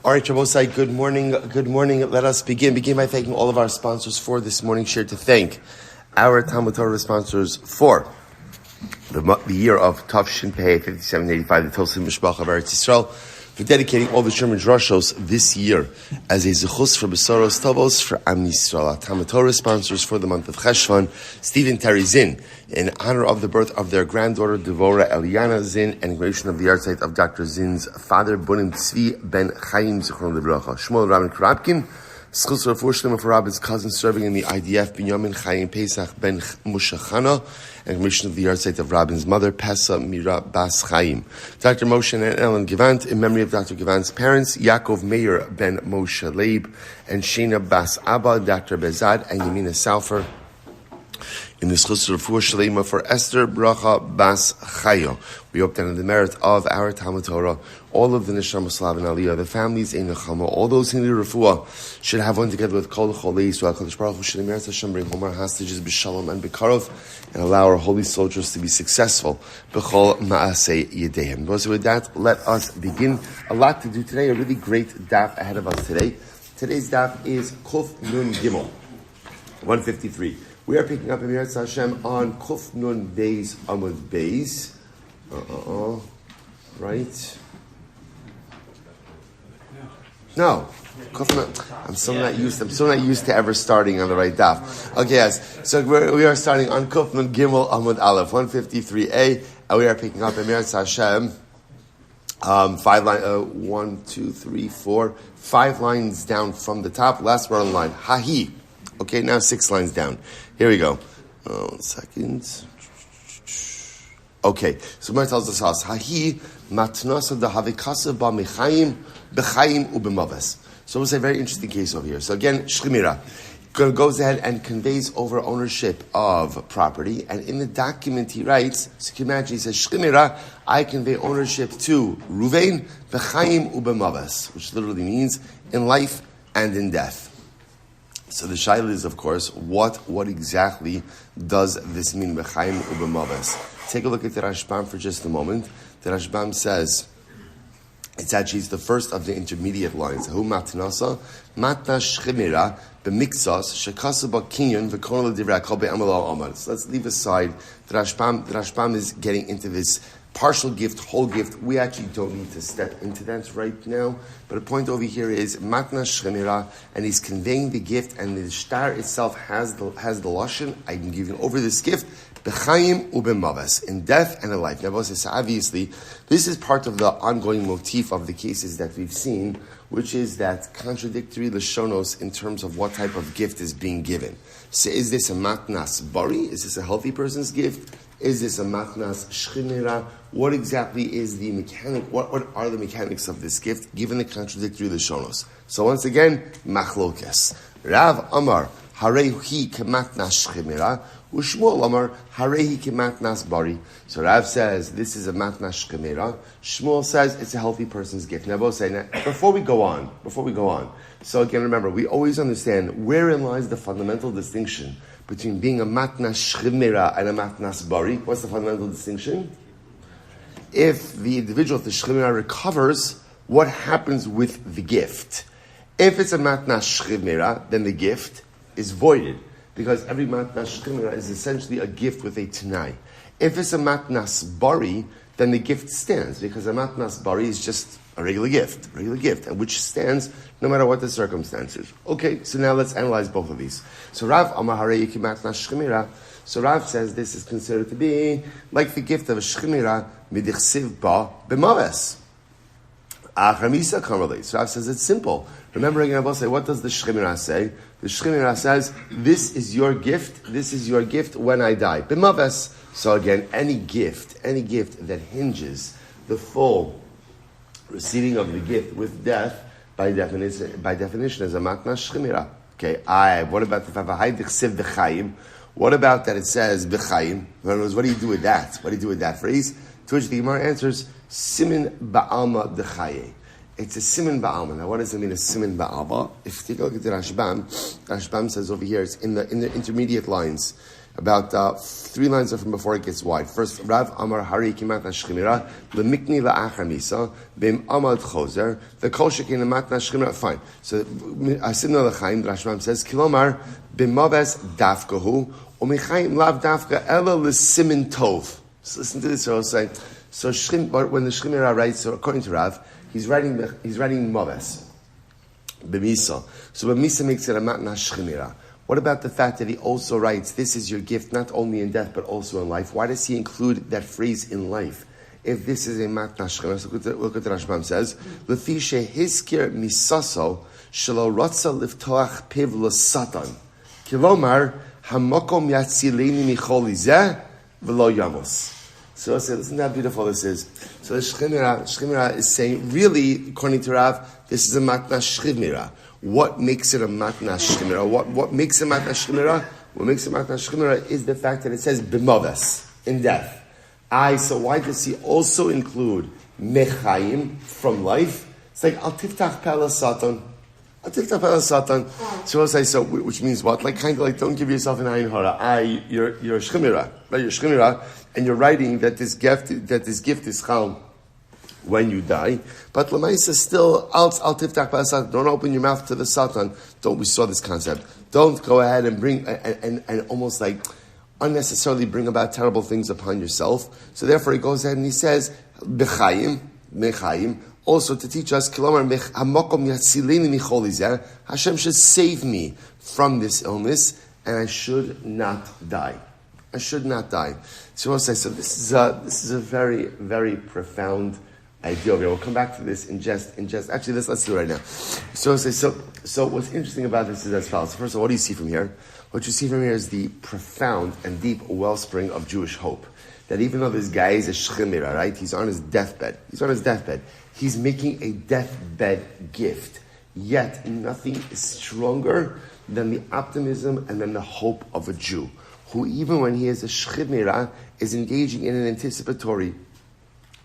All right, Shabbosai, good morning. Good morning. Let us begin. Begin by thanking all of our sponsors for this morning share, to thank our Talmud Torah sponsors for the year of Tafshin Pei 5785, the Tilson Mishpacha of Eretz Yisrael, for dedicating all the Sherman Drashos this year as a zechus for besuros, tovos for Am Yisroel. Our Talmud Torah sponsors for the month of Cheshvan, Steve and Teri Czinn, in honor of the birth of their granddaughter Devorah Eliana Czinn and creation of the Yahrzeit of Dr. Zinn's father, Bunim Tzvi Ben Chaim, Zechus Shmuel Robyn Korobkin, zechus refuah sheleima for Rabbi's cousin serving in the IDF, Benyamin Chaim Pesach ben Musha Chana, and commission of the Yahrzeit of Rabbi's mother, Pesa Mira Bas Chaim. Dr. Moshe and Ellen Gavant, in memory of Dr. Gavant's parents, Yakov, Meir ben Moshe, Leib, and Shena Bas Abba, Dr. Behzad and Yemina Soufer. In this refuah sheleima for Esther Bracha Bas Chaya. We hope that in the merit of our Talmud Torah, all of the Neshama Slav and Aliyah, the families in Nechama, all those in the refuah, should have one together with Kol Cholei Yisrael. Kadosh Baruch Hu should emerit Hashem, bring home our hostages b'shalom and b'karov, and allow our holy soldiers to be successful b'chol ma'asei yedehem. So with that, let us begin. A lot to do today. A really great daf ahead of us today. Today's daf is Kuf Nun Gimel 153. We are picking up Am Yisroel Hashem on Kuf Nun Beis Amud Beis. Right? No. Kuf Nun. I'm still not used to ever starting on the right daf. Okay, yes. So we are starting on Kuf Nun Gimel Amud Aleph 153a, and we are picking up Am Yisroel Hashem. 5 lines down from the top. Last word on the line. Hahi. Okay, now 6 lines down. Here we go. 1 second. Okay, so Meir tells us us. Hahi matnasa da havikasa ba mechaim b'chaim ubemaves. So it's a very interesting case over here. So again, sheleima goes ahead and conveys over ownership of property, and in the document he writes, so you can imagine, he says, sheleima, I convey ownership to Ruvain b'chaim ubemaves, which literally means in life and in death. So the shaila is, of course, what exactly does this mean, b'chaim ubemaves? Take a look at the Rashbam for just a moment. The Rashbam says, it's the first of the intermediate lines. Hu matnasa, matna sheleima, b'mikzas, shekasa b'kinyon, v'kon l'divrei hakol be'amal amar. So let's leave aside the Rashbam. The Rashbam is getting into this partial gift, whole gift. We actually don't need to step into that right now. But the point over here is matna sheleima, and he's conveying the gift, and the shtar itself has the lashon. I'm giving over this gift b'chaim ubemaves, in death and in life. Now, obviously, this is part of the ongoing motif of the cases that we've seen, which is that contradictory lashonos in terms of what type of gift is being given. So, is this a matnas bari? Is this a healthy person's gift? Is this a matnas sheleima? What exactly is the mechanic? What are the mechanics of this gift, given the contradictory lashonos? So once again, machlokes. Rav Amar harehi kematnas sheleima, u'Shmuel Amar harehi kematnas bari. So Rav says this is a matnas sheleima. Shmuel says it's a healthy person's gift. Now both say, before we go on. So again, remember, we always understand wherein lies the fundamental distinction between being a matnas sheleima and a matnas bari. What's the fundamental distinction? If the individual, if the sheleima recovers, what happens with the gift? If it's a matnas sheleima, then the gift is voided, because every matnas sheleima is essentially a gift with a tanai. If it's a matnas bari, then the gift stands, because a matnas bari is just a regular gift, and which stands no matter what the circumstances. Okay, so now let's analyze both of these. So Rav Amar Harei matnas sheleima. So Rav says this is considered to be like the gift of a sheleima midichsiv ba b'maves. Achamisa kamalei. So Rav says it's simple. Remember again, I will say, what does the sheleima say? The sheleima says, this is your gift when I die. B'maves. So again, any gift that hinges the full receiving of the gift with death, by definition, is a matnas sheleima. Okay, what about the Vavahai Dichsiv B'chaim? What about that it says B'chaim? In other words, what do you do with that? What do you do with that phrase? To which the Gemara answers, Simin Ba'alma D'chaye. It's a Simin Ba'alma. Now, what does it mean, a Simin Ba'alma? If you take a look at the Rashbam says over here, it's in the intermediate lines. about 3 lines from before it gets wide. First, Rav Amar Hari Kimatna Shchimira, Lemikni La'achar Misa, Bim Amad Choser, the Kol Shekin Matna Shchimira, fine. So, Asidna L'chaim, the Rashbam says, Kilomar, Bimaves Dafkahu, Umichaim Lav Dafka, Ela L'simin Tov. So listen to this, so I'll say, so when the Shchimira writes, so according to Rav, he's writing Maves, B'misa. So B'misa makes it a Matna Shchimira. What about the fact that he also writes, this is your gift not only in death but also in life? Why does he include that phrase in life? If this is a matna shchina, so look at the Rashbam says, Lefi shehiskir misaso shelo rotza liftoach piv l'satan. Kilomar hamakom yatzileni micholi zeh v'lo yamos. So listen to how beautiful this is. So the Shchimira is saying, really, according to Rav, this is a matna shchimira. What makes it a matna shchimira? What makes it a matna shchimira? What makes it a matna shchimira is the fact that it says b'maves, in death. So why does he also include mechaim, from life? It's like, al tiftach pela satan. Al tiftach pela satan. So which means what? Like, kind of like, don't give yourself an ayin hara. You're a shchimira, right? You're a shchimira, and you're writing that this gift is chal when you die. But Lamaisa still, al tiftach pela satan. Don't open your mouth to the satan. We saw this concept. Don't go ahead and bring, and almost like, unnecessarily bring about terrible things upon yourself. So therefore he goes ahead and he says, Mechaim, also to teach us, Hashem should save me from this illness, and I should not die. So this is a very, very profound idea. We'll come back to this in just. Actually, let's do it right now. So what's interesting about this is as follows. First of all, what do you see from here? What you see from here is the profound and deep wellspring of Jewish hope. That even though this guy is a shchimira, right? He's on his deathbed. He's making a deathbed gift. Yet nothing is stronger than the optimism and then the hope of a Jew, who even when he is a shchimira, is engaging in an anticipatory,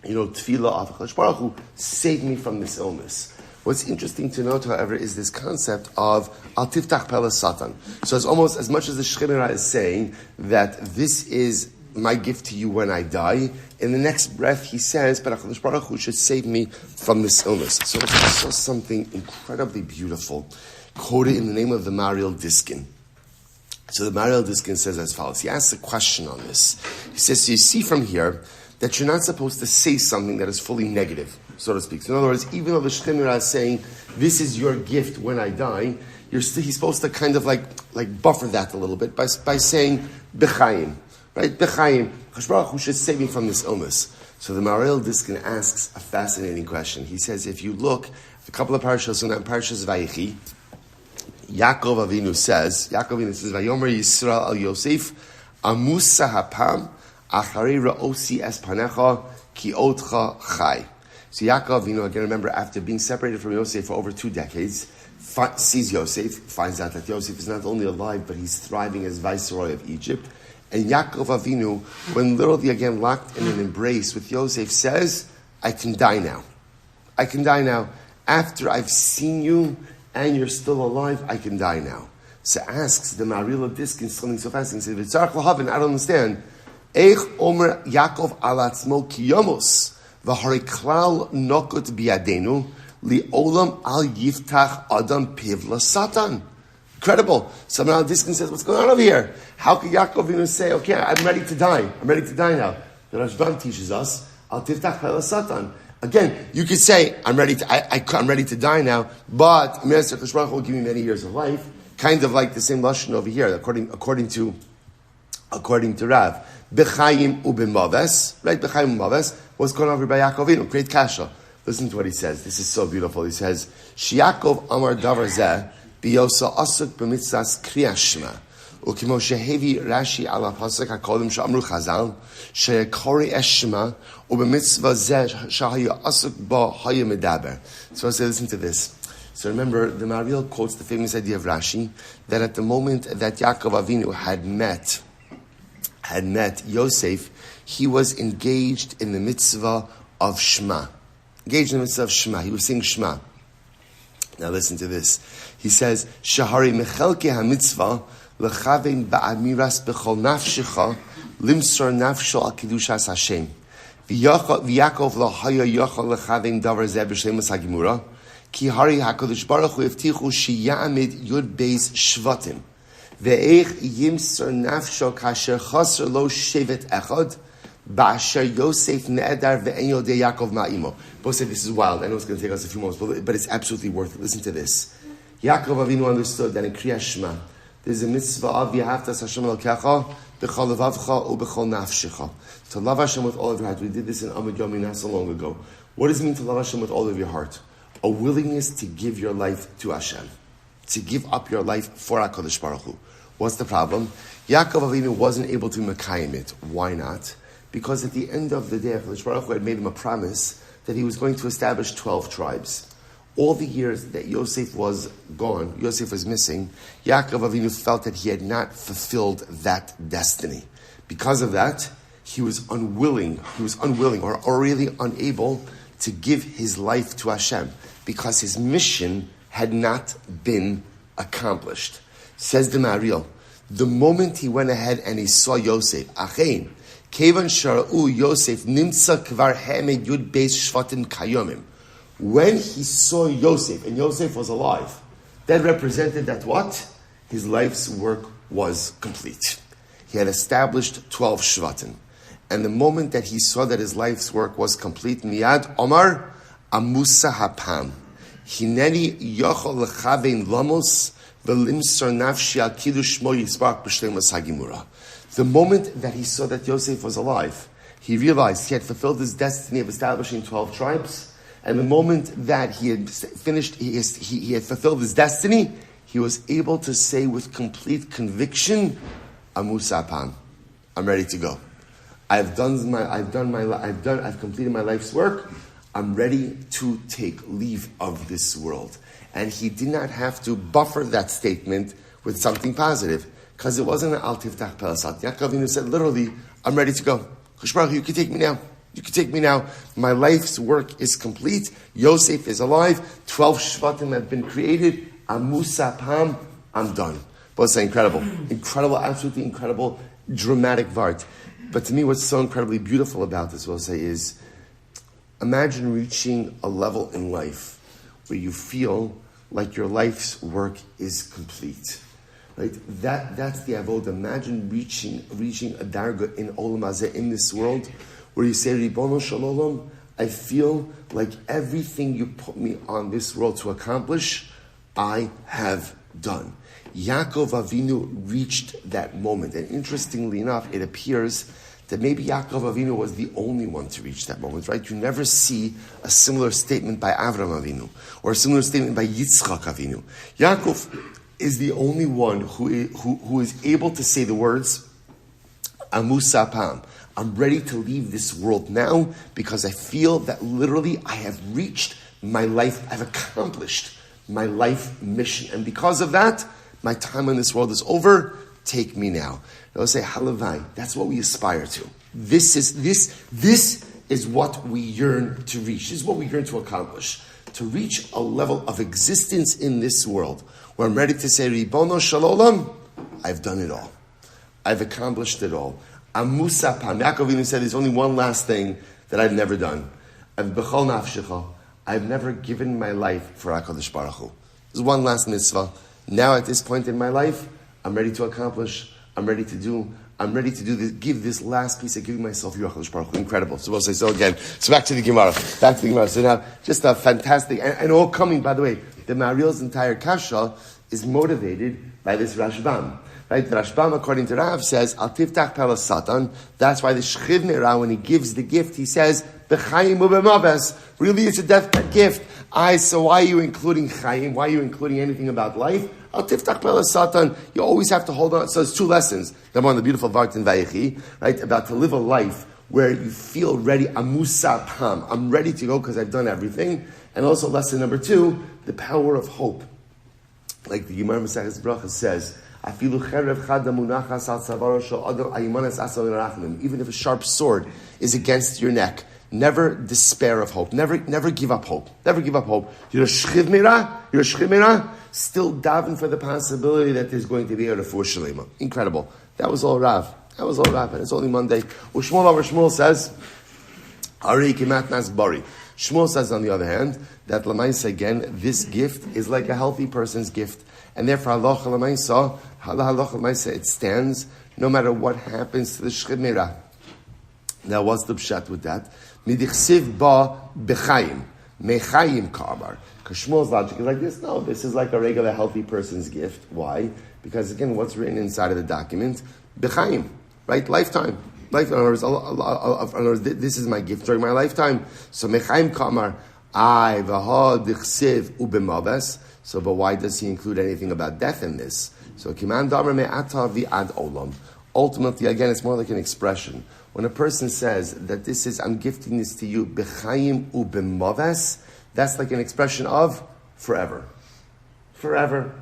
tefillah of HaKadosh Baruch Hu, save me from this illness. What's interesting to note, however, is this concept of al tiftach pela satan. So it's almost as much as the Shchimira is saying that this is my gift to you when I die, in the next breath he says, but HaKadosh Baruch Hu should save me from this illness. So I saw something incredibly beautiful quoted in the name of the Meir Diskin. So the Meir Diskin says as follows. He asks a question on this. He says, so you see from here that you're not supposed to say something that is fully negative, so to speak. So in other words, even though the Shchimira is saying, this is your gift when I die, he's supposed to kind of like buffer that a little bit by saying, B'chaim, right? B'chaim, HaKadosh Baruch Hu should save me from this illness. So the Meir Diskin asks a fascinating question. He says, if you look, a couple of parashas, in that parashas Vayechi, Yakov Avinu says, Vayomer Yisrael al Yosef, Amusa hapam, Achari ra'osi es panecha, ki otcha chai. So Yakov, again, remember, after being separated from Yosef for over 2 decades, sees Yosef, finds out that Yosef is not only alive, but he's thriving as viceroy of Egypt. And Yaakov Avinu, when literally again locked in an embrace with Yosef, says, I can die now. After I've seen you and you're still alive, I can die now. So asks the Meir Diskin something so fascinating. He says, I don't understand. Eich omer Yaakov alatzmo kiyamos. V'hariklal nokut biyadenu li'olam al yiftach adam pivla satan. Incredible. So now Diskin says, what's going on over here? How could Yaakov even say, okay, I'm ready to die now? The Rashbam teaches us, al tiftach pivla satan. Again, you could say, I'm ready to die now, but Mr. Cheshbach will give me many years of life. Kind of like the same lashon over here, according to Rav. B'chaim u'b'maves, right? B'chaim u'b'maves. What's going on over by Yaakov Avinu? Great kasha. Listen to what he says. This is so beautiful. He says, Sheyakov amar davar zeh biyosa asuk b'mitzvas kriyas shema u'kimo shehevi Rashi ala pasuk hakodim she'amru Chazal sheyakori es shema u'b'mitzvah zeh shahaya asuk ba haya medaber. So I say, listen to this. So remember, the Meir quotes the famous idea of Rashi that at the moment that Yaakov Avinu had met Yosef, he was engaged in the mitzvah of Shema. He was saying Shema. Now listen to this. He says, Shahari mechelke ha-mitzvah Lechavim ba'amiras b'chol nafshecha, limsor nafsho al kedushas Hashem. V'Yakov lo haya yachal lechavim davar zeh b'shleimus hagimura, ki hari HaKadosh Baruch Hu evtichu sheyamid yud beis shvatim. Ve'eich yimsor nafsho kasher chaser lo shevet echad, ba'asher Yosef ne'edar ve'en yodei Yakov ma'imo. Both say this is wild. I know it's going to take us a few moments, but it's absolutely worth it. Listen to this. Yaakov Avinu understood that in Kriyas Shema, there's a mitzvah of V'ahavtas Hashem Elokecha b'chol levavcha u'b'chol nafshecha. To love Hashem with all of your heart. We did this in Amud Yomi not so long ago. What does it mean to love Hashem with all of your heart? A willingness to give your life to Hashem. To give up your life for HaKadosh Baruch Hu. What's the problem? Yaakov Avinu wasn't able to mekayim it. Why not? Because at the end of the day, HaKadosh Baruch Hu had made him a promise that he was going to establish 12 tribes. All the years that Yosef was gone, Yosef was missing, Yaakov Avinu felt that he had not fulfilled that destiny. Because of that, he was unwilling or really unable to give his life to Hashem because his mission had not been accomplished. Says the Meir, the moment he went ahead and he saw Yosef, Achein, Kevan Shara'u Yosef Nimtza Kvar Hemed Yud Beis Shvatim Kayomim. When he saw Yosef, and Yosef was alive, that represented that what? His life's work was complete. He had established 12 Shvatim. And the moment that he saw that his life's work was complete, Miyad Omar Amusa Hapam. Hineni Yochol Lechavein Lamos Velimsar Nafshi Al Kiddush Shmo Yisbach B'Shleimus Hagimura. The moment that he saw that Yosef was alive, he realized he had fulfilled his destiny of establishing 12 tribes. And the moment that he had finished, he had fulfilled his destiny, he was able to say with complete conviction, Amusapan, I'm ready to go. I've completed my life's work. I'm ready to take leave of this world. And he did not have to buffer that statement with something positive. Because it wasn't an al tiftach pelasat. Yaakov Avinu said literally, I'm ready to go. You can take me now. You can take me now. My life's work is complete. Yosef is alive. 12 Shvatim have been created. Amusa Pam. I'm done. But it's incredible. Incredible, absolutely incredible, dramatic vart. But to me, what's so incredibly beautiful about this, we'll say, is imagine reaching a level in life where you feel like your life's work is complete. Right? That's the avodah. Imagine reaching a darga in olam hazeh, in this world, where you say, Ribono Shalom, I feel like everything you put me on this world to accomplish, I have done. Yaakov Avinu reached that moment. And interestingly enough, it appears that maybe Yaakov Avinu was the only one to reach that moment, right? You never see a similar statement by Avram Avinu, or a similar statement by Yitzchak Avinu. Yaakov is the only one who is able to say the words, Amusapam. I'm ready to leave this world now because I feel that literally I have reached my life, I've accomplished my life mission. And because of that, my time on this world is over. Take me now. They'll say, Halavai. That's what we aspire to. This is what we yearn to reach. This is what we yearn to accomplish. To reach a level of existence in this world where I'm ready to say, Ribono Shalom, I've done it all. I've accomplished it all. Amusa Pam. Yaakov Avinu said, there's only one last thing that I've never done. I've never given my life for HaKadosh Baruch Hu. There's one last mitzvah. Now at this point in my life, I'm ready to accomplish. I'm ready to do this. Give this last piece of giving myself to HaKadosh Baruch Hu. Incredible. So we'll say so again. So back to the Gemara. So now, just a fantastic, and all coming, by the way, the Maharil's entire kasha is motivated by this Rashbam. Right? The Rashbam, according to Rav, says, Al tiftach pelas satan. That's why the Shchiv Nera, when he gives the gift, he says, B'chaim u'b'maves. Really, it's a deathbed gift. So why are you including Chaim? Why are you including anything about life? Al tiftach pelas satan. You always have to hold on. So it's two lessons. Number one, the beautiful Vart in Vayechi, right? About to live a life where you feel ready. Amusa Pam. I'm ready to go because I've done everything. And also lesson number two, the power of hope. Like the Gemara Esther Bracha says, even if a sharp sword is against your neck, Never despair of hope. Never give up hope. Never give up hope. You're a sheleima. Still daven for the possibility that there's going to be a refuah sheleima. Incredible. That was all Rav. And it's only Monday. Shmuel says, Ari kimat nas bari. Shmuel says, on the other hand, that Lamaisa, again, this gift is like a healthy person's gift. And therefore, halacha Lamaisa, it stands no matter what happens to the sheleima. Now, what's the pshat with that? Midichsiv ba b'chaim, mechayim kamar. Because Shmuel's logic is like this. No, this is like a regular healthy person's gift. Why? Because again, what's written inside of the document? B'chaim, right? Lifetime. In other words, this is my gift during my lifetime. So mechayim kamar, I v'ha dichsiv ubemaves. So, but why does he include anything about death in this? So kiman damer me'ata v'ad olam. Ultimately, again, it's more like an expression. When a person says that this is, I'm gifting this to you, b'chaim u'b'maves, that's like an expression of forever. Forever.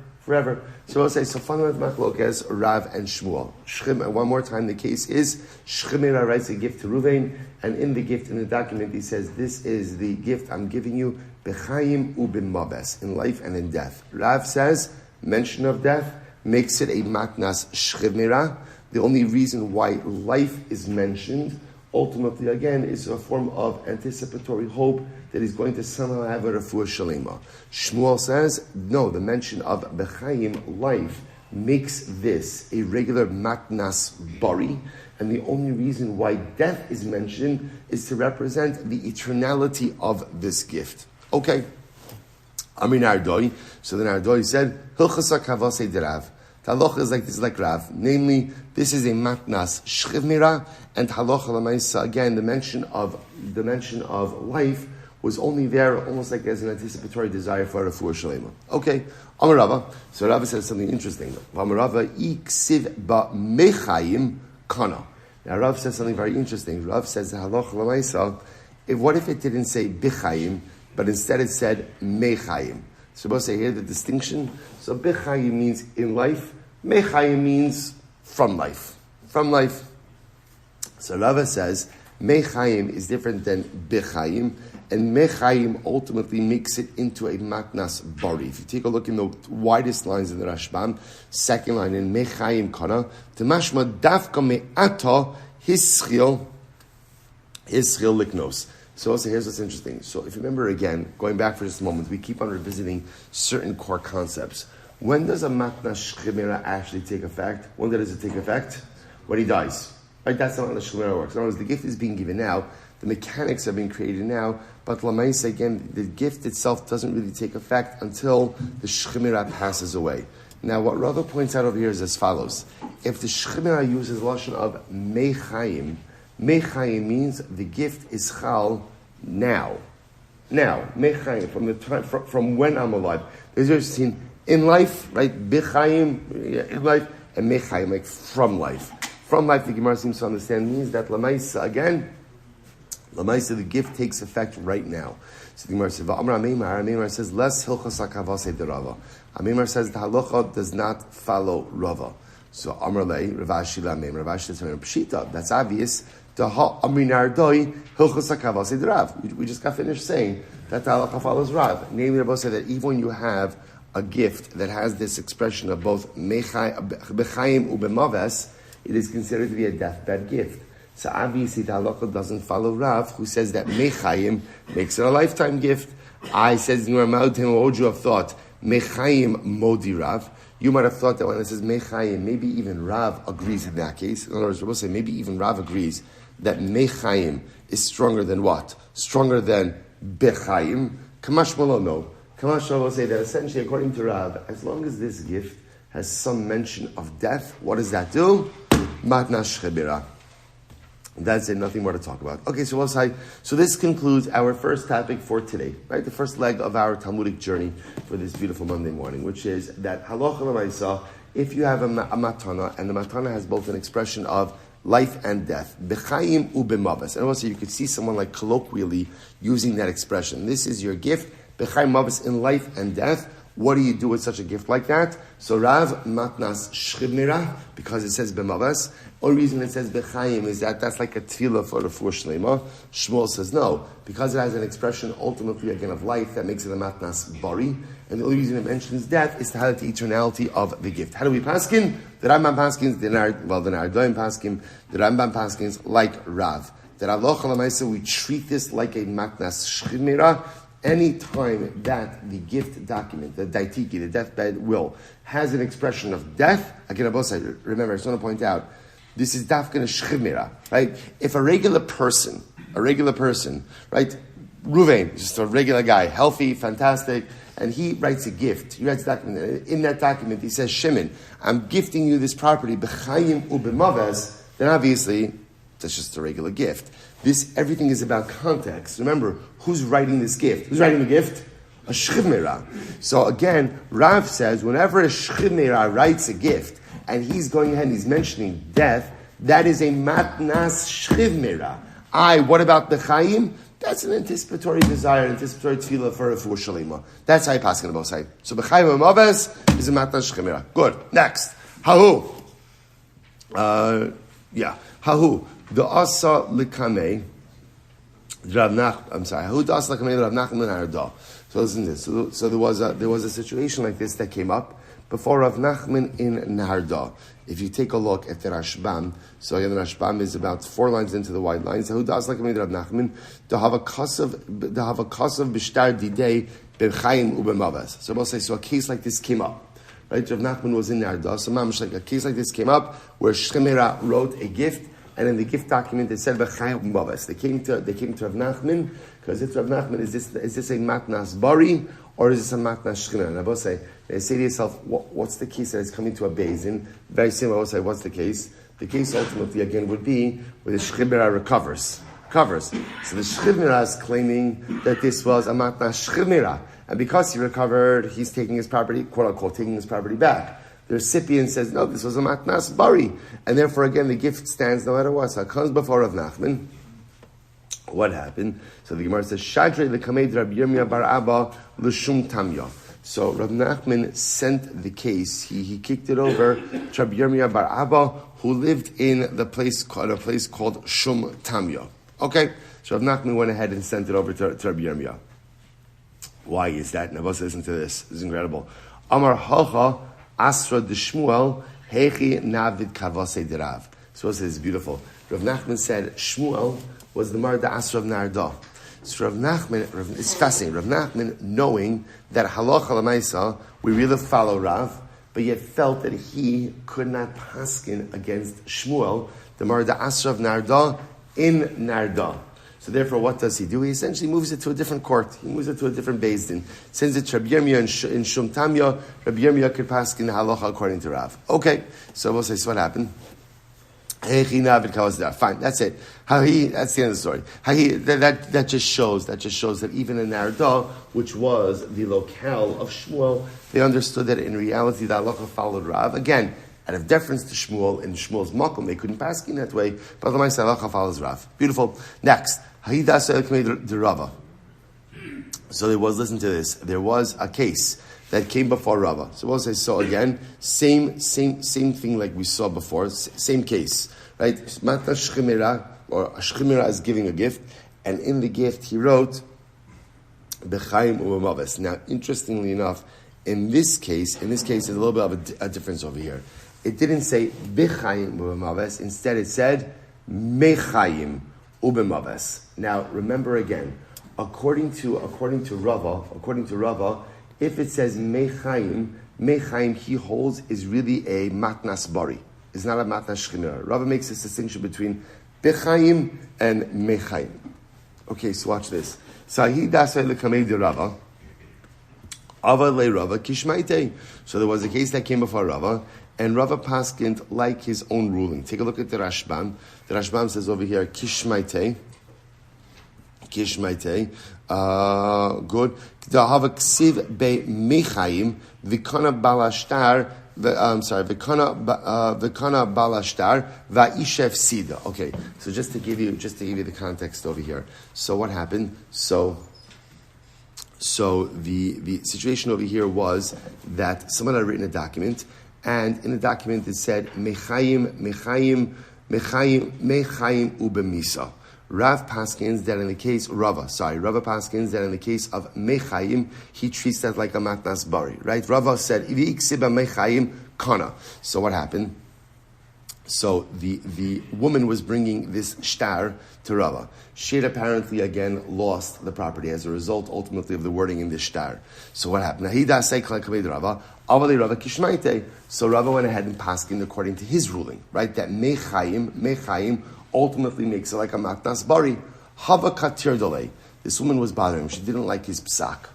So I'll say, so fundamental machlokes, Rav and Shmuel. And one more time, the case is, Shemira writes a gift to Ruvain, and in the gift, in the document, he says, this is the gift I'm giving you, b'chaim u'b'maves, in life and in death. Rav says, mention of death makes it a matnas shemira. The only reason why life is mentioned, ultimately, again, is a form of anticipatory hope that he's going to somehow have a refuah sheleima. Shmuel says, no, the mention of b'chaim, life, makes this a regular matnas bari, and the only reason why death is mentioned is to represent the eternality of this gift. Okay. Amri Nardoi. So the Nardoi said, Hilchasa kavasei derav. The halacha is like this, like Rav. Namely, this is a matnas shemira, and halacha l'maisa. Again, the mention of life was only there, almost like as an anticipatory desire for a refuah sheleima. Okay, Amar Rava. So Rava says something interesting. Amar Rava iksiv ba mechayim kana. Now Rav says something very interesting. Rav says the halacha l'maisa. What if it didn't say bichayim, but instead it said mechayim? So we'll say here the distinction. So bechayim means in life, mechayim means from life. From life. So Rava says mechayim is different than bechayim, and mechayim ultimately makes it into a matnas bari. If you take a look in the widest lines in the Rashbam, second line in mechayim kana, temashma dafka me'ata hischil liknos. So here's what's interesting. So if you remember again, going back for just a moment, we keep on revisiting certain core concepts. When does a matnas shemira actually take effect? When does it take effect? When he dies. Right? That's not how the shemira works. In other words, the gift is being given now, the mechanics are being created now, but lamaisa, again, the gift itself doesn't really take effect until the shemira passes away. Now, what Rava points out over here is as follows. If the shemira uses lashon of mechayim, mechayim means the gift is chal now. Now, mechayim, from the time, from when I'm alive. There's a scene in life, right? Bechayim, in life, and mechayim, like from life. From life, the Gemara seems to understand means that lamaisa, again, lamaisa, the gift takes effect right now. So the Gemara says, Meir says, less hilchas hakavasei derava. Meir says the halacha does not follow Rava. So Amrlei, Ravashi Lameim, Ravashi says, Pshita, that's obvious. We just got finished saying that the halacha follows Rav. Namely, Rabbi said that even when you have a gift that has this expression of both bechayim ubemaves, it is considered to be a deathbed gift. So obviously the halacha doesn't follow Rav, who says that mechayim makes it a lifetime gift. I says, what would you have thought? Mechayim modi Rav. You might have thought that when it says mechayim, maybe even Rav agrees in that case. In other words, we'll say maybe even Rav agrees that mechayim is stronger than what? Stronger than bechayim. Kamash Malo, no. Kamash Malo will say that essentially, according to Rav, as long as this gift has some mention of death, what does that do? Matnas shemira. That's it, nothing more to talk about. Okay, so this concludes our first topic for today, right? The first leg of our Talmudic journey for this beautiful Monday morning, which is that halacha l'maisa, if you have a matana, and the matana has both an expression of life and death, bechayim ubemaves. And also you could see someone like colloquially using that expression. This is your gift, bechayim maves, in life and death. What do you do with such a gift like that? So Rav matnas Shchiv Mira, because it says b'mavas. Only reason it says b'chaim is that that's like a tefillah for refuah sheleima. Shmuel says no, because it has an expression ultimately again of life that makes it a matnas bari. And the only reason it mentions death is to highlight the eternality of the gift. How do we paskin? The Rambam paskins, the Nardoim paskin, the Rambam paskins like Rav. The Rav Lochal Amaisa, we treat this like a matnas Shchiv Mira. Any time that the gift document, the daitiki, the deathbed will, has an expression of death, again, remember, I just want to point out, this is dafkan Shchiv Mira, right? If a regular person, right, Ruvain, just a regular guy, healthy, fantastic, and he writes a gift, he writes a document, in that document he says, Shimon, I'm gifting you this property, b'chayim u'b'mavas, then obviously, that's just a regular gift. Everything is about context. Remember, who's writing this gift? Who's writing the gift? A Shchiv Mira. So again, Rav says, whenever a Shchiv Mira writes a gift, and he's going ahead and he's mentioning death, that is a matnas Shchiv Mira. What about the Chaim? That's an anticipatory desire, anticipatory tefillah for a refuah sheleima. That's how I pass on both sides. So b'chayim u'mavas is a matnas Shchiv Mira. Good. Next. Hahu. Hahu. The asa likame Rav Nachman. Who the asa likame Rav Nachman Arda? So listen to this. So there was a situation like this that came up before Rav Nachman in Naharda. If you take a look at the Rashbam, so again the Rashbam is about 4 lines into the wide lines. So who does likame Rav Nachman? To have a kasav b'shtar didei ben Chaim u'b'mavas. So we'll say so a case like this came up. Right, Rav Nachman was in Naharda. So mamish like a case like this came up where Shchiv Mira wrote a gift. And in the gift document, it said b'chayim u'mavas. They came to Rav Nachman because it's Rav Nachman. Is this a matnas bari or is this a matnas shchina? And I will say, say to yourself, what's the case that is coming to a bezin? Very similar. I will say, what's the case? The case ultimately again would be where the Shchiv Mira recovers. So the Shchiv Mira is claiming that this was a matnas Shchiv Mira, and because he recovered, he's taking his property, quote unquote, taking his property back. The recipient says, no, this was a matnas bari. And therefore, again, the gift stands no matter what. So it comes before Rav Nachman. What happened? So the Gemara says, Shadrei l'kamed Rabbi Yirmiyah bar Abba l'shum tamya. So Rav Nachman sent the case. He kicked it over to Rabbi Yirmiyah bar Abba, who lived in a place called Shum Tamya. Okay? So Rav Nachman went ahead and sent it over to Rabbi Yirmiyah. Why is that? Now let's listen to this. This is incredible. Amar Hacha Asra de Shmuel, Hechi Navid Kavase de Rav. So this is beautiful. Rav Nachman said Shmuel was the Mar da Asra of Narda. So Rav Nachman, it's fascinating. Rav Nachman, knowing that halacha l'maisa, we really follow Rav, but yet felt that he could not paskin against Shmuel, the Mar da Asra of Narda, in Narda. So therefore, what does he do? He essentially moves it to a different court. He moves it to a different Beis Din. Sends it to Rabbi Yirmiyah in Shum Tamya. Rabbi Yirmiyah could pass in halacha according to Rav. Okay, so we'll say, so what happened? Fine, that's it. That's the end of the story. That just shows that even in Narda, which was the locale of Shmuel, they understood that in reality the halacha followed Rav. Again, out of deference to Shmuel, in Shmuel's makom, they couldn't pass in that way, but the Ma'aseh halacha follows Rav. Beautiful. Next. So there was, listen to this, there was a case that came before Rava. So we'll say, so again, same thing like we saw before, same case, right? Mata Shchiv Mira, or Shchiv Mira is giving a gift, and in the gift he wrote, B'chaim u'mavas. Now, interestingly enough, in this case, there's a little bit of a difference over here. It didn't say B'chaim u'mavas, instead it said Mechaim u'mavas. Now, remember again, according to Rava, if it says Mechaim, he holds is really a matnas bari. It's not a matnas shchina. Rava makes this distinction between Bechaim and Mechaim. Okay, so watch this. Sahi dasay lekamei de Rava, Ava le Rava kishmaitei. So there was a case that came before Rava, and Rava paskint like his own ruling. Take a look at the Rashbam. The Rashbam says over here, kishmaitei. Good. Dahava ksiv be Mechaim vikana balashtar. Vikana balashtar va'ishev sida. Okay, so just to give you the context over here. So what happened? So So the situation over here was that someone had written a document, and in the document it said Mechaim ubemisa. Rav paskins that in the case Rava paskins that in the case of Mechaim, he treats that like a matnas bari, right? Rava said iksiba Mechaim kana. So what happened? So the woman was bringing this shtar to Rava. She had apparently again lost the property as a result, ultimately, of the wording in this shtar. So what happened? So Rava went ahead and paskin according to his ruling, right? That Mechaim ultimately makes it like a matnas bari. Hava katir dolei. This woman was bothering him. She didn't like his psak.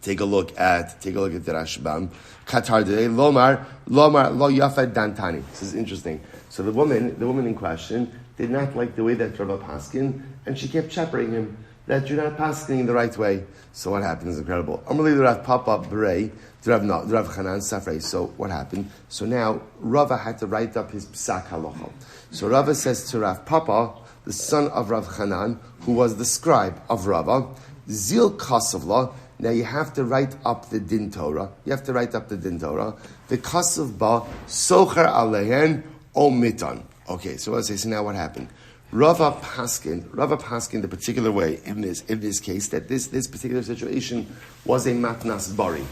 Take a look at the Rashbam. Katar dolei lomar lo yafad dantani. This is interesting. So the woman in question did not like the way that Rava paskin, and she kept chattering him that you're not pasking the right way. So what happened is incredible. Amalei Rav Papa Berei. Rav Chanan Safrei. So what happened? So now Rava had to write up his psak halacha. So Rava says to Rav Papa, the son of Rav Chanan, who was the scribe of Rava, Zil Kasavla. Now you have to write up the din Torah. The kasav ba socher alehen omitan. Okay, so I say. So now what happened? Rava paskin the particular way in this case that this particular situation was a matnas bari.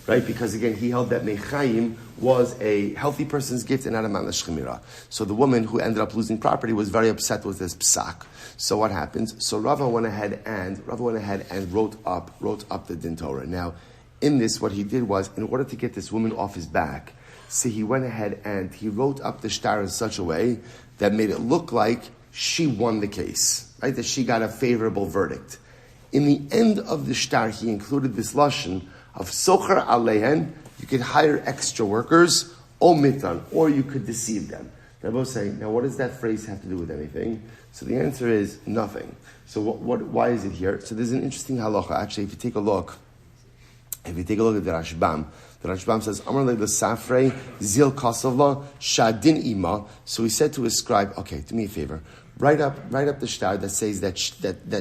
Right? Because again, he held that Mechaim was a healthy person's gift and not a matnas shemira. So the woman who ended up losing property was very upset with this psak. So what happens? So Rava went ahead and wrote up the din Torah. Now, in this, what he did was, in order to get this woman off his back, so he went ahead and he wrote up the shtar in such a way that made it look like she won the case, right? That she got a favorable verdict. In the end of the shtar, he included this lashon of socher alehen. You could hire extra workers, o mitan, or you could deceive them. They're both saying, now what does that phrase have to do with anything? So the answer is nothing. So why is it here? So there's an interesting halacha. Actually, if you take a look at the Rashbam says, Amar le Safrei zil kasavla shadin ima. So he said to his scribe, okay, do me a favor. Write up the shtar that says that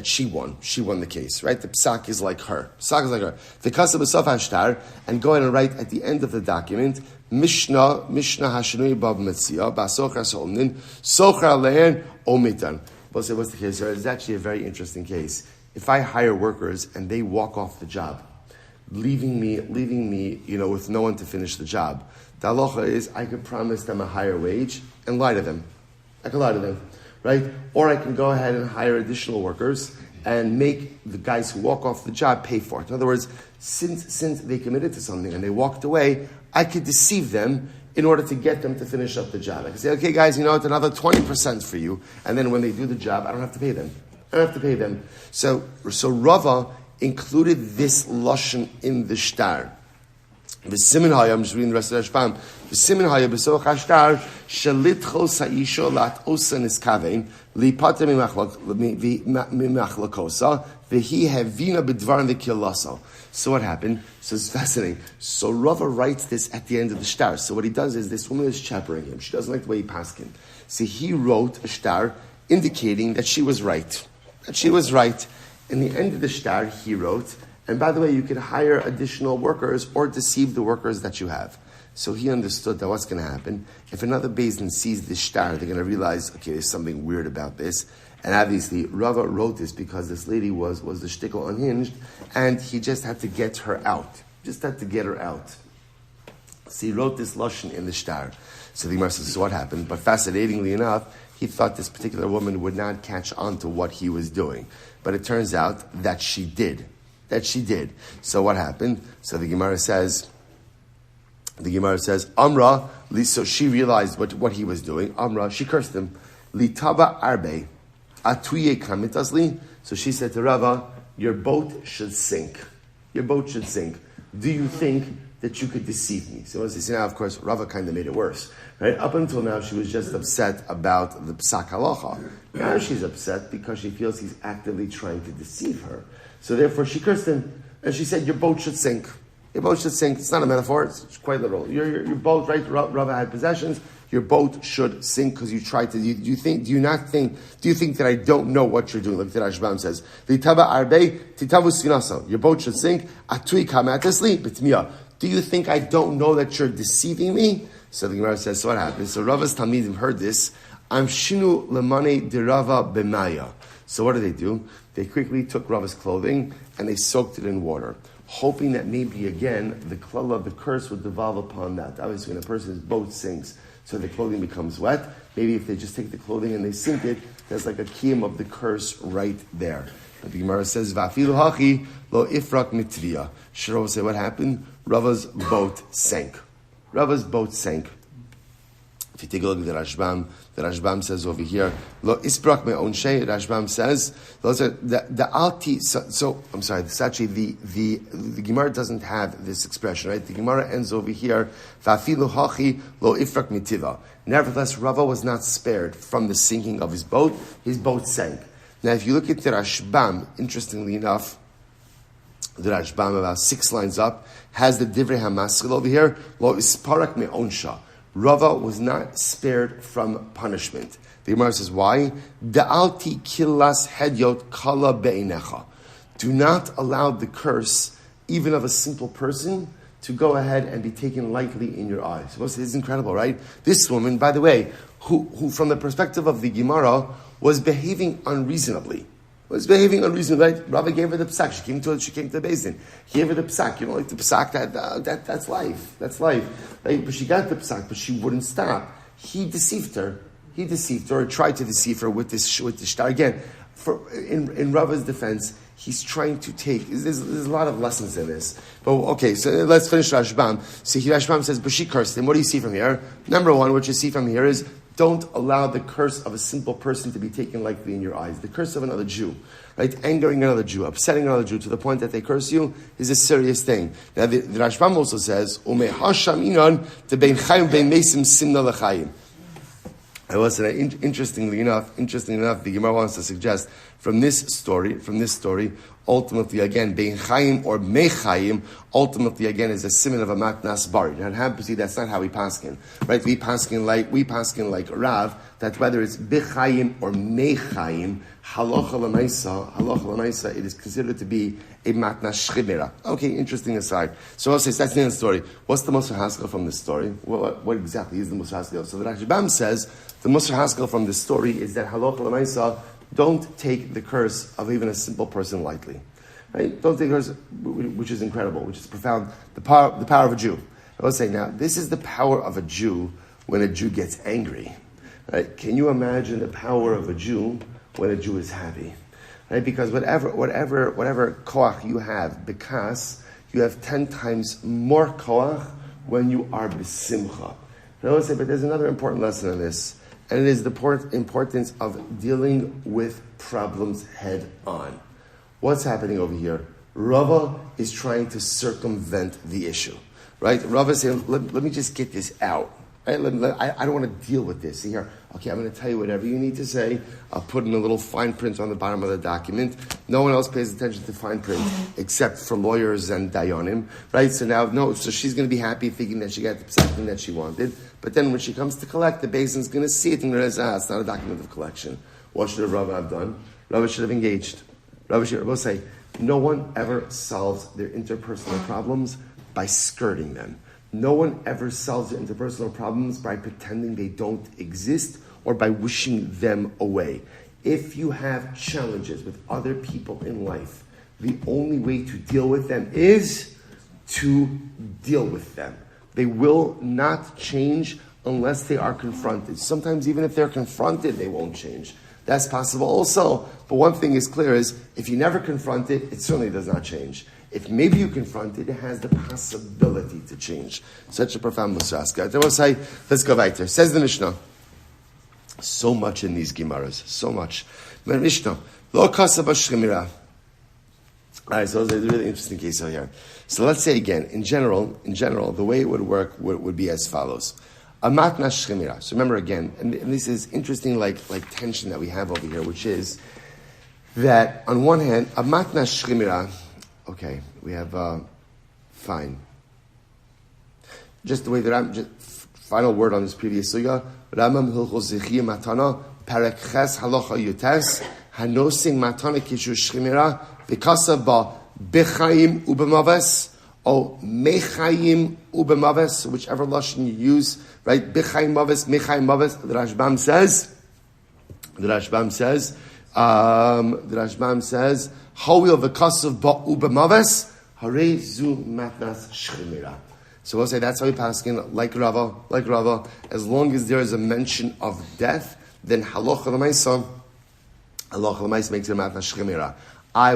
she won the case, right? The psak is like her. The kasav b'sof hashtar, and go ahead and write at the end of the document, Mishnah hashanui bab metzia basocher solnin socher alein omitan. What's the case? It's actually a very interesting case. If I hire workers and they walk off the job, leaving me, with no one to finish the job, the halacha is I could promise them a higher wage and lie to them. Right? Or I can go ahead and hire additional workers and make the guys who walk off the job pay for it. In other words, since they committed to something and they walked away, I could deceive them in order to get them to finish up the job. I can say, okay, guys, it's another 20% for you. And then when they do the job, I don't have to pay them. So Rava included this lashon in the shtar. V'simin haya, I'm just reading the rest of the Rashbam. V'simin haya b'soch hashtar shelitcho sa'isho lat osa niskavein lipater mimachlakosa v'hi hevina b'dvarim v'kilasa. So what happened? So it's fascinating. So Rava writes this at the end of the shtar. So what he does is this woman is chaperoning him. She doesn't like the way he paskin. So he wrote a shtar indicating that she was right. In the end of the shtar, he wrote, and by the way, you can hire additional workers or deceive the workers that you have. So he understood that what's going to happen, if another Bezdin sees this shtar, they're going to realize, okay, there's something weird about this. And obviously, Rava wrote this because this lady was the shtickle unhinged, and he just had to get her out. So he wrote this lashon in the shtar. So the Gemara says, so what happened? But fascinatingly enough, he thought this particular woman would not catch on to what he was doing. But it turns out that she did. So what happened? So the Gemara says, Amra, so she realized what he was doing. Amra, she cursed him. Litaba arbe, atuye kamitasli. So she said to Rava, your boat should sink. Do you think that you could deceive me? So now, of course, Rava kind of made it worse. Right? Up until now, she was just upset about the psak halacha. Now she's upset because she feels he's actively trying to deceive her. So therefore, she cursed him, and she said, your boat should sink. It's not a metaphor, it's quite literal. Your boat, right? Rava had possessions, your boat should sink because you tried to. Do you think that I don't know what you're doing? Like the Rashbam says, "V'tava arbe titavu sinaso." Your boat should sink. Atui kamatesli b'tmiya. Do you think I don't know that you're deceiving me? So the Gemara says, so what happened? So Rava's Talmidim heard this. Am shinu lemane dirava b'maya. So what do? They quickly took Rava's clothing and they soaked it in water, hoping that maybe again the klala of the curse would devolve upon that. Obviously, when a person's boat sinks, so the clothing becomes wet. Maybe if they just take the clothing and they sink it, there's like a kiyum of the curse right there. But the Gemara says, "Va'afilu hachi lo ifrak mitvia." Shiro will say, what happened? Rava's boat sank. Rava's boat sank. If you take a look at the Rashbam says over here, "Lo isbrak me'onshe." Rashbam says, "Those are the alti." So I'm sorry. This actually the Gemara doesn't have this expression, right? The Gemara ends over here, "Va'afilu hachi lo ifrak mitiva." Nevertheless, Rava was not spared from the sinking of his boat. His boat sank. Now, if you look at the Rashbam, interestingly enough, the Rashbam about 6 lines up has the Divrei HaMaskil over here. Lo isparak me'onsha. Rava was not spared from punishment. The Gemara says, why? Da'alti killas hedyot kala be'inecha. Do not allow the curse, even of a simple person, to go ahead and be taken lightly in your eyes. This is incredible, right? This woman, by the way, who from the perspective of the Gemara, was behaving unreasonably. Right? Rava gave her the psak. She came to the basin. He gave her the psak. You know, like the psak, that's life. That's life. Right? But she got the psak, but she wouldn't stop. He deceived her, or tried to deceive her with this shtar. Again, in Rava's defense, he's trying to take. There's a lot of lessons in this. But okay, so let's finish Rashbam. So Rashbam says, but she cursed him. What do you see from here? Number one, what you see from here is, don't allow the curse of a simple person to be taken lightly in your eyes. The curse of another Jew, right? Angering another Jew, upsetting another Jew to the point that they curse you is a serious thing. Now, the Rashbam also says, "Ume hasham inan te bein chayim bein mesim simna lechayim." I will say, interestingly enough, the Gemara wants to suggest from this story, ultimately again, bein chayim or mechayim, ultimately again is a simon of a matnas bari. Now, that's not how we paskin, right? We paskin like Rav, that whether it's bechayim or mechayim, halacha l'maisa, it is considered to be a matnas shchimera. Okay, interesting aside. So I'll say that's the end of the story. What's the Musha Haskell from this story? What exactly is the Musha Haskell? So the Rashbam says the Musha Haskell from this story is that halacha l'maisa, don't take the curse of even a simple person lightly. Right? Don't take the curse, which is incredible, which is profound. The power of a Jew. I will say now, this is the power of a Jew when a Jew gets angry. Right? Can you imagine the power of a Jew when a Jew is happy? Right? Because whatever koach you have, because you have 10 times more koach when you are besimcha. I will say, but there's another important lesson in this. And it is the importance of dealing with problems head on. What's happening over here? Rava is trying to circumvent the issue. Right? Rava is saying, let me just get this out. Right? I don't want to deal with this. Here, okay, I'm going to tell you whatever you need to say. I'll put in a little fine print on the bottom of the document. No one else pays attention to fine print except for lawyers and dayanim. Right? So she's going to be happy thinking that she got the something that she wanted. But then when she comes to collect, the basin's going to see it and realize, it's not a document of collection. What should Rava have done? Rava should have engaged. Rava should say, no one ever solves their interpersonal problems by skirting them. No one ever solves their interpersonal problems by pretending they don't exist or by wishing them away. If you have challenges with other people in life, the only way to deal with them is to deal with them. They will not change unless they are confronted. Sometimes even if they're confronted, they won't change. That's possible also. But one thing is clear is, if you never confront it, it certainly does not change. If maybe you confront it, it has the possibility to change. Such a profound musaska. Let's go weiter. Says the Mishnah. So much in these Gemaras. So much. Mishnah. Lo kasa b'shchemira. All right, so there's a really interesting case over here. So let's say again, in general, the way it would work would be as follows. Amat nashchemira. So remember again, and this is interesting, like tension that we have over here, which is that on one hand, amat nashchemira. Okay, we have fine. Just the way that final word on this previous sugya. Ramam Hilchos Zechiyah Matana Perek Ches Halacha Yutes Hanosing Matana Kishu Shemira Vikasa Ba Bechayim Ubemaves or Mechayim Ubemaves, whichever lashon you use, right? Bechayim Maves, Mechayim Maves. The Rashbam says, Hawil Vikasa Ba Ubemaves Harei Zu Matnas Shemira. So we'll say that's how we pass in, like Rava, as long as there is a mention of death, then halacha l'maisa makes it a matna shchemira.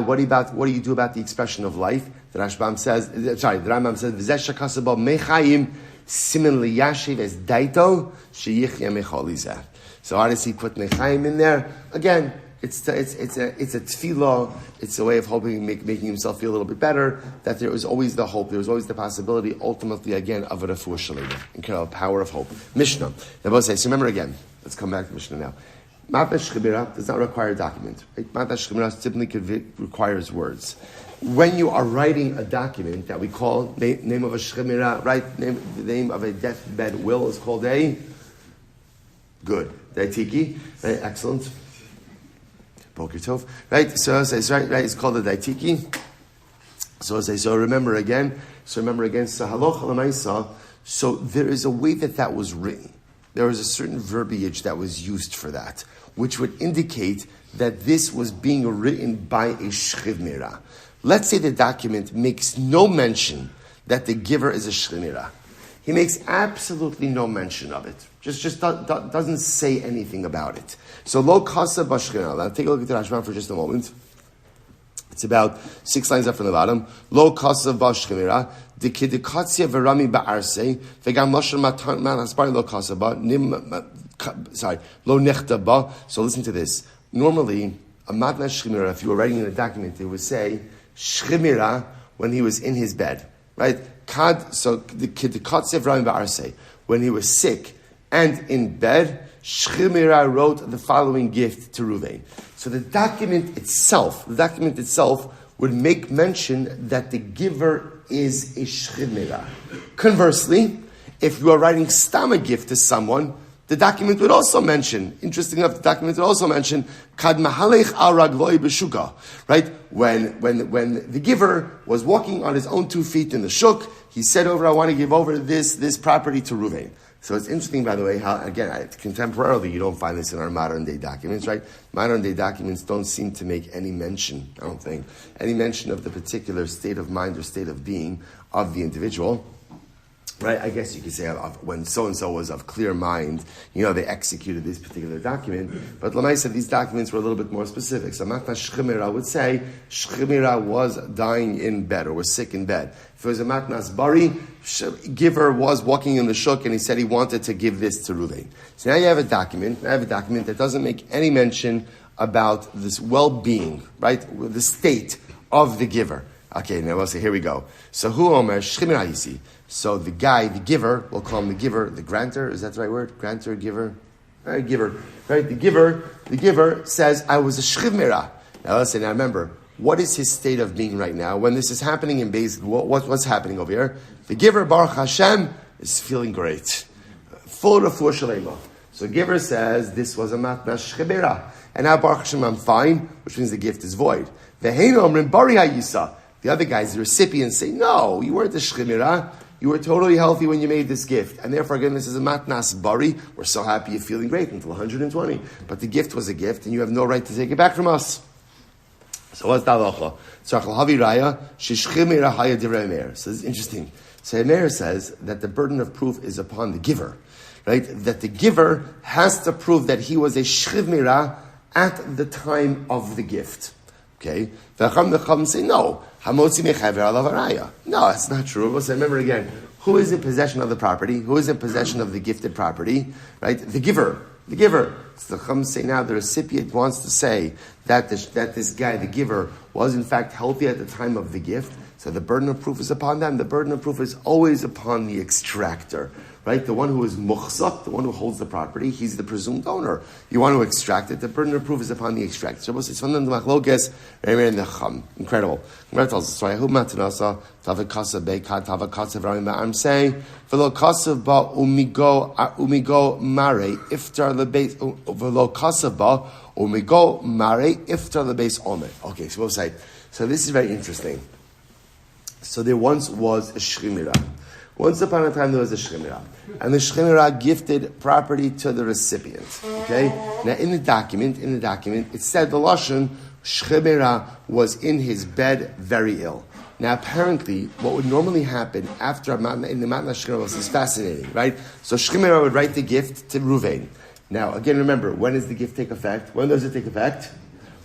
What do you do about the expression of life? The Rambam says, v'zeh shakasa ba mechayim simin liyashiv es daito sheyichya mechalizeh. So how does he put mechayim in there? Again, it's a tefillah. It's a way of hoping, making himself feel a little bit better. That there was always the hope. There was always the possibility. Ultimately, again, of a refuah sheleima, incredible power of hope. Mishnah. They both say. So remember again. Let's come back to Mishnah now. Matna shchemira does not require a document. Right? Matna shchemira typically requires words. When you are writing a document that we call name of a shchemira, right? The name of a deathbed will is called a good daitiki. Right? Excellent. Boker Tov, right? So right, it's called a daitiki. So remember again. So halacha l'maisa. So there is a way that was written. There was a certain verbiage that was used for that, which would indicate that this was being written by a shchiv mira. Let's say the document makes no mention that the giver is a shchiv mira. He makes absolutely no mention of it. Just doesn't say anything about it. So lo kasa bashchina. Now take a look at the Rashbam for just a moment. It's about 6 lines up from the bottom. Lo kasa bashchina. The kidikatzia verami ba'arse vegam lashon matan aspari lo kasa ba lo nechta ba. So listen to this. Normally, a matna shchimira, if you were writing in a document, they would say shchimira when he was in his bed, right? So the kidikatzia verami ba'arse, when he was sick and in bed, Shchimira wrote the following gift to Ruvain. So the document itself would make mention that the giver is a Shchimira. Conversely, if you are writing stam a gift to someone, the document would also mention, interesting enough, Kad mahalech al ragloi b'shuka, right? When the giver was walking on his own 2 feet in the shuk, he said I want to give over this property to Ruvain. So it's interesting, by the way, how, again, contemporarily, you don't find this in our modern-day documents, right? Modern-day documents don't seem to make any mention, I don't think, any mention of the particular state of mind or state of being of the individual, right? I guess you could say when so-and-so was of clear mind, they executed this particular document. But Lamaisa, these documents were a little bit more specific. So Matna Shchimira would say, Shchimira was dying in bed or was sick in bed. If it was a Matnas Bari, giver was walking in the shuk and he said he wanted to give this to Ruvain. So now you have a document. I have a document that doesn't make any mention about this well-being, right? The state of the giver. Okay, now we'll say, here we go. So who Omer Shchimira Yisi? So the guy, the giver, we'll call him the giver, the grantor, is that the right word? Grantor, giver? Right, giver. Right, the giver says, I was a shchiv mira. Now let's say, now remember, what is his state of being right now? When this is happening in Beis, what's happening over here? The giver, Baruch Hashem, is feeling great. Full refuah sheleima. So the giver says, this was a matna shchiv mira. And now Baruch Hashem, I'm fine, which means the gift is void. Ve'heinu omrim bari hayisa. The other guys, the recipients, say, no, you weren't the shchiv mira. You were totally healthy when you made this gift. And therefore, again, this is a matnas bari. We're so happy you're feeling great until 120. But the gift was a gift, and you have no right to take it back from us. So what's the halacha? So this is interesting. So Meir says that the burden of proof is upon the giver. Right? That the giver has to prove that he was a shchiv mira at the time of the gift. Okay? The Chacham say, no. No, that's not true. We'll say, remember again, who is in possession of the property? Who is in possession of the gifted property? Right? The giver. So the Chacham say now the recipient wants to say that this guy, the giver, was in fact healthy at the time of the gift. So the burden of proof is upon them. The burden of proof is always upon the extractor, right? The one who is muchzak, the one who holds the property, he's the presumed owner. You want to extract it, the burden of proof is upon the extractor. So it's from the machlokes, Meir and the Chum. Incredible. Meir tells us, sorry, who matanasa, tavakasa bekat, tavakasa v'arim. I'm saying, v'lo kasav ba umigo mare, iftar lebeis, v'lo kasav ba umigo mare, iftar lebeis omer. Okay, so we'll say, so this is very interesting. So there once was a shchimira. Once upon a time there was a shchimira. And the shchimira gifted property to the recipient. Okay? Now in the document, it said the Lashon, shchimira was in his bed very ill. Now apparently, what would normally happen after in the Matna Shchimira is fascinating, right? So shchimira would write the gift to Ruvain. Now again, remember, when does the gift take effect? When does it take effect?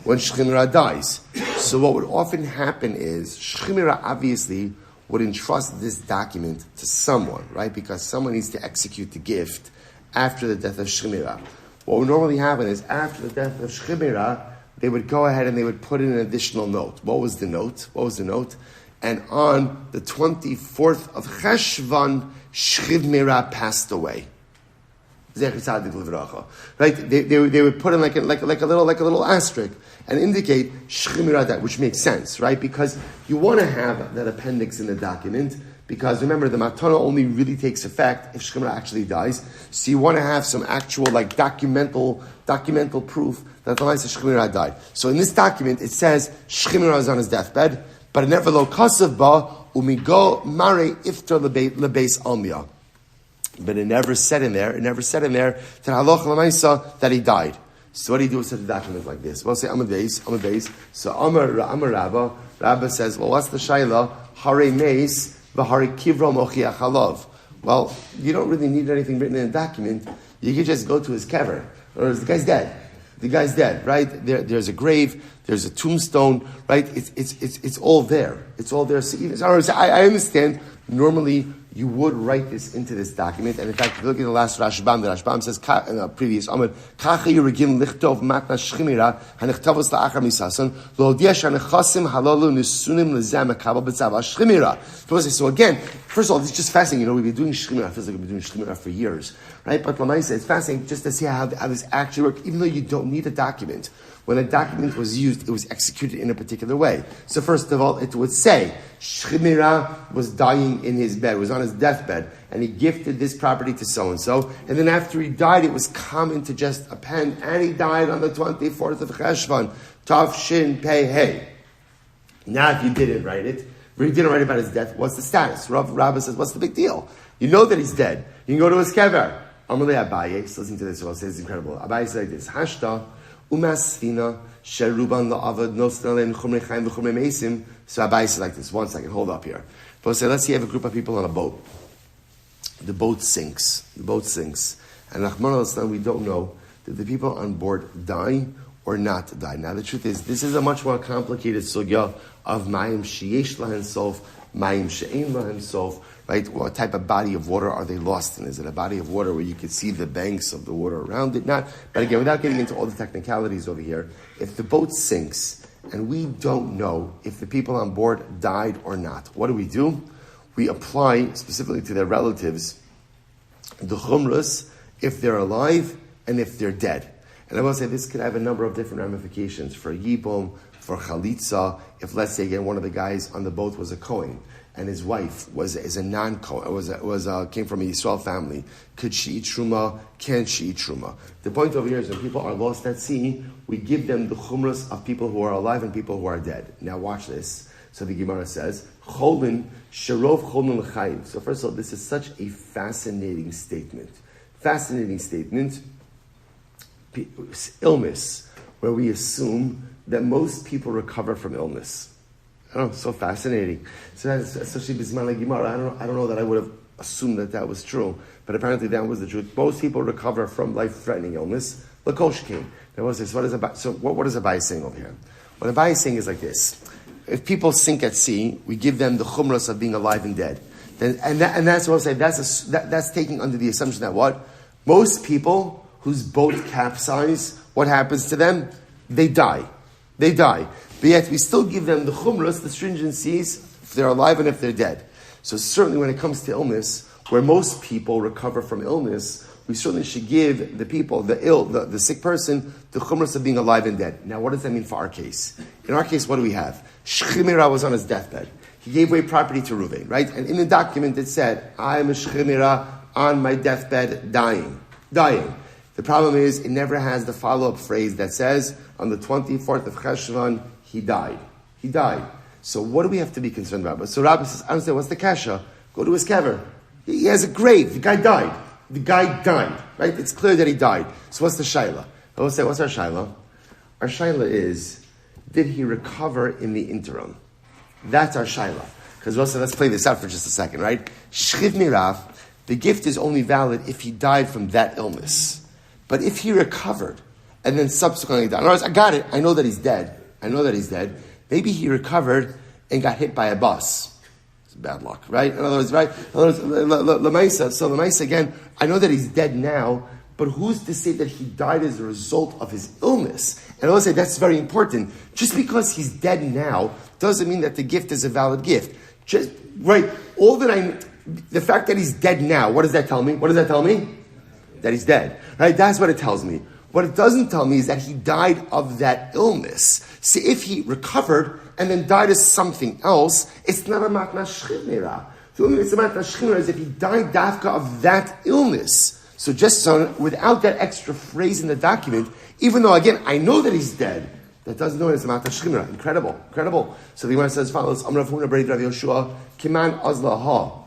When shchimira dies. So what would often happen is, shchimira obviously would entrust this document to someone, right? Because someone needs to execute the gift after the death of shchimira. What would normally happen is, after the death of shchimira, they would go ahead and they would put in an additional note. What was the note? And on the 24th of Cheshvan, shchimira passed away. Right? They would put in like a little asterisk and indicate shchimira that, which makes sense, right? Because you want to have that appendix in the document, because remember, the matana only really takes effect if shchimira actually dies. So you want to have some actual documental proof that the life of shchimira died. So in this document, it says shchimira is on his deathbed, but it never lo kasav ba umigo mare iftar lebeis almia. But it never said in there, to halacha l'maisa that he died. So what do you do with such a document like this? Well, say Amar Beis. So Amar Rabba says, well, what's the shaila? Hare meis v'hare kivro mochiach halav. Well, you don't really need anything written in a document. You can just go to his kever. Or the guy's dead. The guy's dead, right? There's a grave, there's a tombstone, right? It's all there. It's all there. So I understand normally you would write this into this document, and in fact, if you look at the last Rashbam, the Rashbam says, in the previous Amud, Kacha Yirigim Lichtov Matna Shchimira, Hanichtavos La'achar Misason, Lo'odia Shanechasim Halalu Nisunim Lezem Akabal B'tzav Shchimira. So again, first of all, it's just fascinating. We've been doing Shchimira. It feels like we've been doing Shchimira for years, right? But Lamaisa, it's fascinating just to see how this actually works, even though you don't need a document. When a document was used, it was executed in a particular way. So first of all, it would say, Shchimira was dying in his bed, was on his deathbed, and he gifted this property to so-and-so. And then after he died, it was common to just append, and he died on the 24th of Cheshvan, Tav Shin Pei Hey. Now if you didn't write it, or you didn't write about his death, what's the status? Rabbi says, what's the big deal? You know that he's dead. You can go to his kever. Amalei Abaye, listen to this, so I'll say it's incredible. Abaye said like this, Hashta, Umasfina, Sheruban la'avad nostalen chumrei chaim v'chumrei meisim. So Abai says like this. 1 second, hold up here. But say, let's say you have a group of people on a boat. The boat sinks. And Rahman al-Islam, we don't know, did the people on board die or not die? Now the truth is, this is a much more complicated sugya of Mayim sheyesh lahem sof, Mayim she'ein lahem sof. Right? What type of body of water are they lost in? Is it a body of water where you can see the banks of the water around it? Not. But again, without getting into all the technicalities over here, if the boat sinks and we don't know if the people on board died or not, what do? We apply specifically to their relatives the chumras if they're alive and if they're dead. And I will say this could have a number of different ramifications for yibum, for chalitza. If let's say again one of the guys on the boat was a Kohen, and his wife is a non-Kohen, came from a Yisrael family. Could she eat truma? Can she eat truma? The point over here is when people are lost at sea, we give them the chumras of people who are alive and people who are dead. Now watch this. So the Gemara says, Cholin, Sharov Cholin L'chaim. So first of all, this is such a fascinating statement. Illness, where we assume that most people recover from illness. Oh, so fascinating. So that's especially Bisman Gemara. I don't know that I would have assumed that was true, but apparently that was the truth. Most people recover from life-threatening illness. Lakosh came. Now what is Abai saying over here? What Abai is saying is like this: if people sink at sea, we give them the chumras of being alive and dead. And that's what I'll say. That's taking under the assumption that what most people whose boat capsize, what happens to them? They die. But yet we still give them the chumras, the stringencies, if they're alive and if they're dead. So certainly when it comes to illness, where most people recover from illness, we certainly should give the people, the sick person, the chumras of being alive and dead. Now, what does that mean for our case? In our case, what do we have? Shemira was on his deathbed. He gave away property to Reuven, right? And in the document it said, I am a Shemira on my deathbed dying. The problem is, it never has the follow-up phrase that says, on the 24th of Cheshvan, he died. So what do we have to be concerned about? So Rabbi says, I understand, what's the kasha? Go to his kever. He has a grave. The guy died. Right? It's clear that he died. So what's the shaila? I will say, what's our shaila? Our shaila is, did he recover in the interim? That's our shaila. Because let's play this out for just a second, right? Shchiv mirav, the gift is only valid if he died from that illness. But if he recovered and then subsequently died, in other words, I got it. I know that he's dead. Maybe he recovered and got hit by a bus. It's bad luck, right? In other words, right? Lamaisa, again, I know that he's dead now, but who's to say that he died as a result of his illness? And I will say that's very important. Just because he's dead now doesn't mean that the gift is a valid gift. The fact that he's dead now, what does that tell me? That he's dead, right? That's what it tells me. What it doesn't tell me is that he died of that illness. See, if he recovered and then died of something else, it's not a matna shchimera. The only way it's a matna shchimera is if he died dafka of that illness. So without that extra phrase in the document, even though, again, I know that he's dead, that doesn't know it's a matna shchimera. Incredible. So the Gemara says as follows, Amrav Huna Breit Rav Yoshua, Kiman Azla Ha,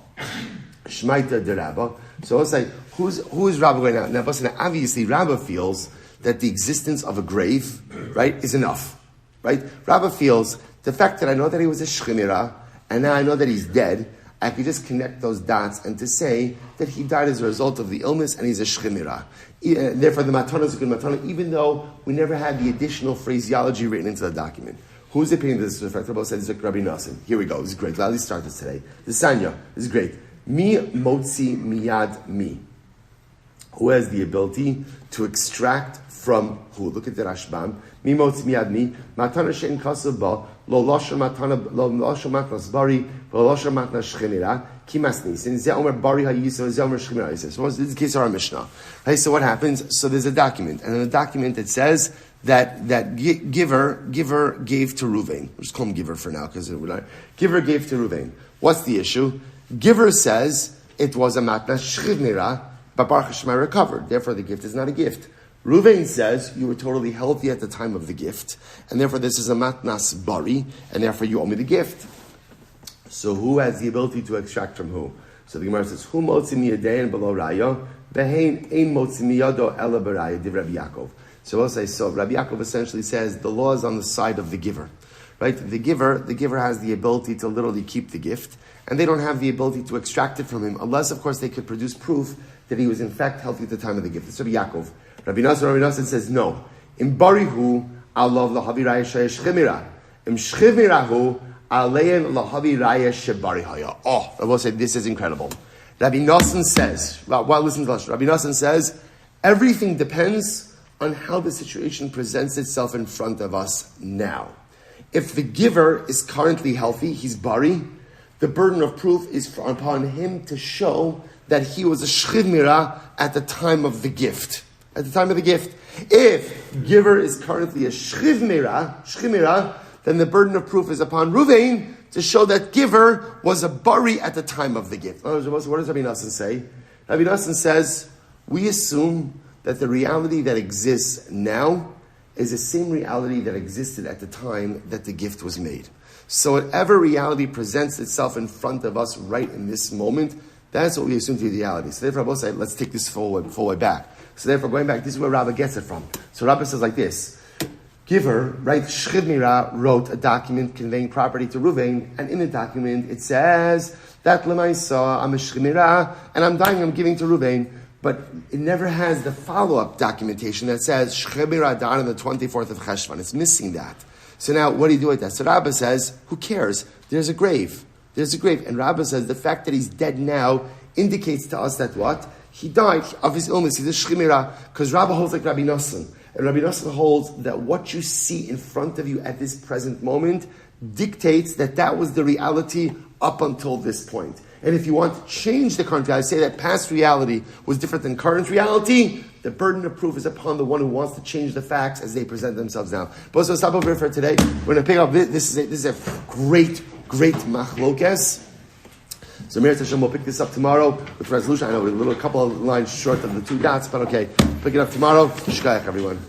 Shmaita de Rabba. So I'll say, who is Rabba going out? Now, obviously, Rabba feels that the existence of a grave, right, is enough, right? Rabba feels the fact that I know that he was a shchimira, and now I know that he's dead, I could just connect those dots and to say that he died as a result of the illness and he's a shchimira. Therefore, the matana is a good matana, even though we never had the additional phraseology written into the document. Who's opinion to this effect? Rabbi said, Rabbi Nassim. Here we go. This is great. Let's start this today. The Sanya. This is great. Mi motzi miyad mi. Who has the ability to extract from who? Look at the Rashbam. Mi motzi miyad mi. Matana she'en kasav ba. Lo losher matana bari. Lo losher matana shchemira. Kimas nisin. Ze omer bari ha'yisa. Ze omer shchemira. So this is the case of our Mishnah. Right, so what happens? So there's a document. And in the document it says that giver gave to Reuven. We'll just call him giver for now, because giver gave to Reuven. What's the issue? Giver says it was a matna shchivnira, but Baruch Hashem recovered. Therefore, the gift is not a gift. Reuven says you were totally healthy at the time of the gift, and therefore this is a matnas bari, and therefore you owe me the gift. So who has the ability to extract from who? So the Gemara says, "Who motzi miyadein below raya, behein ein motzi miyado ela beraya." Div Rabbi Yakov. So we'll say, so Rabbi Yakov essentially says the law is on the side of the giver, right? The giver has the ability to literally keep the gift, and they don't have the ability to extract it from him, unless, of course, they could produce proof that he was in fact healthy at the time of the gift. It's Rabbi Yakov. Rabbi Nassim says, no. Im barihu alav lahavi raya shechimira. Im shchimirahu alein lahavi raya shebarihaya. Oh, I will say, this is incredible. Rabbi Nassim says, listen to this. Rabbi Nassim says, everything depends on how the situation presents itself in front of us now. If the giver is currently healthy, he's bari, the burden of proof is upon him to show that he was a shchimira at the time of the gift. If giver is currently a shchimira, then the burden of proof is upon Reuven to show that giver was a bari at the time of the gift. What does Rabbi Nassim say? Rabbi Nassim says, we assume that the reality that exists now is the same reality that existed at the time that the gift was made. So whatever reality presents itself in front of us right in this moment, that's what we assume to be the reality. So therefore, Rabbi said, let's take this full way back. So therefore, going back, this is where Rabbi gets it from. So Rabbi says like this, giver, right, Shchiv Mira wrote a document conveying property to Reuven, and in the document it says that Lemaisa, I'm a Shchiv Mira, and I'm dying, I'm giving to Reuven. But it never has the follow-up documentation that says Shchemira died on the 24th of Cheshvan. It's missing that. So now, what do you do with that? So Rabbah says, who cares? There's a grave. And Rabbah says the fact that he's dead now indicates to us that what? He died of his illness. He's a Shchemira. Because Rabbah holds like Rabbi Nassim. And Rabbi Nassim holds that what you see in front of you at this present moment, dictates that was the reality up until this point. And if you want to change the current reality, say that past reality was different than current reality, the burden of proof is upon the one who wants to change the facts as they present themselves now. But so stop over here for today. We're going to pick up, this is a great machlokes. So Meir Hashem will pick this up tomorrow with resolution. I know we're a couple of lines short of the 2 dots, but okay. Pick it up tomorrow. Shkayach, everyone.